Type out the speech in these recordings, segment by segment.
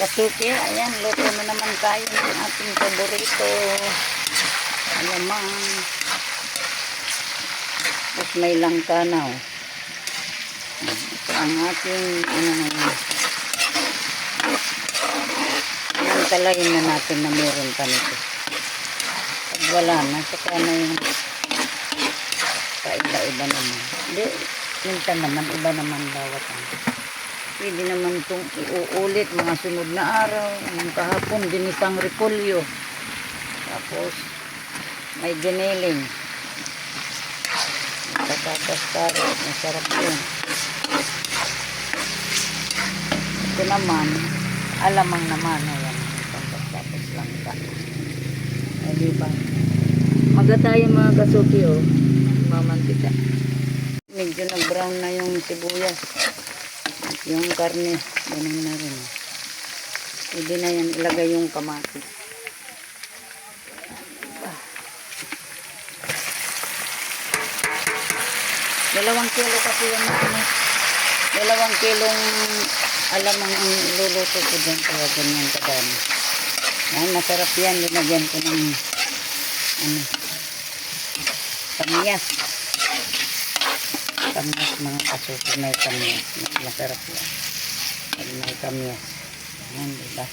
kasuki, ayan, luto na naman tayo ng ating paborito. Alamang. Tapos may langka na, oh. Ito ang ating, ano ngayon. Ayan, talayin na natin na meron pa nito. Pag wala na, saka na yung kaiba-iba naman. Hindi, minsan naman, iba naman bawat ang. Pwede naman itong iuulit mga sunod na araw. Ang kahapon, dinisang repolyo. Tapos, may giniling. Patatas carrot. Masarap yun. Ito naman, alamang naman. Ayan, tapos lang ka. Ay, diba? Maga tayo mga kasuki, oh. Mamantika. Medyo nag-brown na yung sibuyas. Yung karne, ganun na rin. Pwede na yan ilagay yung kamatis. Dalawang kilo kasi yung ano. 2 kilong alamang ang iluluto ko dyan. Kaya ganyan kadami. Yan, masarap yan. Linagyan ko ng ano, kamyas. Kamyas mga kasuki, may kamyas. Masarap yan. May kamyas. Ayan, diba?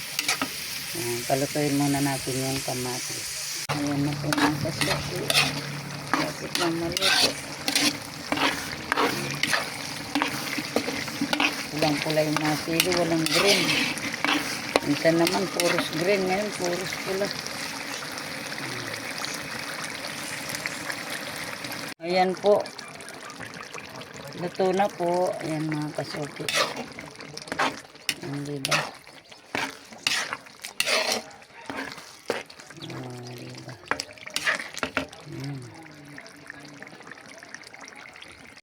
Ayan, palutuin muna natin yung kamatis. Ayan na po mga kasuki. Kapit lang maluto. Walang pula yung mga sili, walang green. Minsan naman, puros green. Ngayon, puros pula. Ayan po. Luto na po. Ayan mga kasuki. Ayan, diba? Diba? Ayan.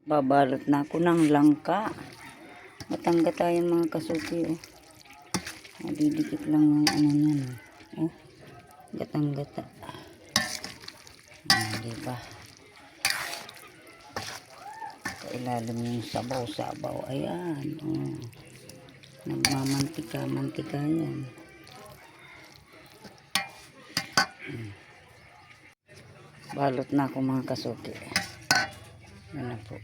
Babalot na ako ng langka. Matangga tayo mga kasuki. Oh. Didikit lang ng ano yan. Oh. Gatang-gata. Ayan, diba? Ilalim yung sabaw-sabaw. Ayan. Oh. Nagmamantika yan. Balot na ako mga kasuki. Yan na po.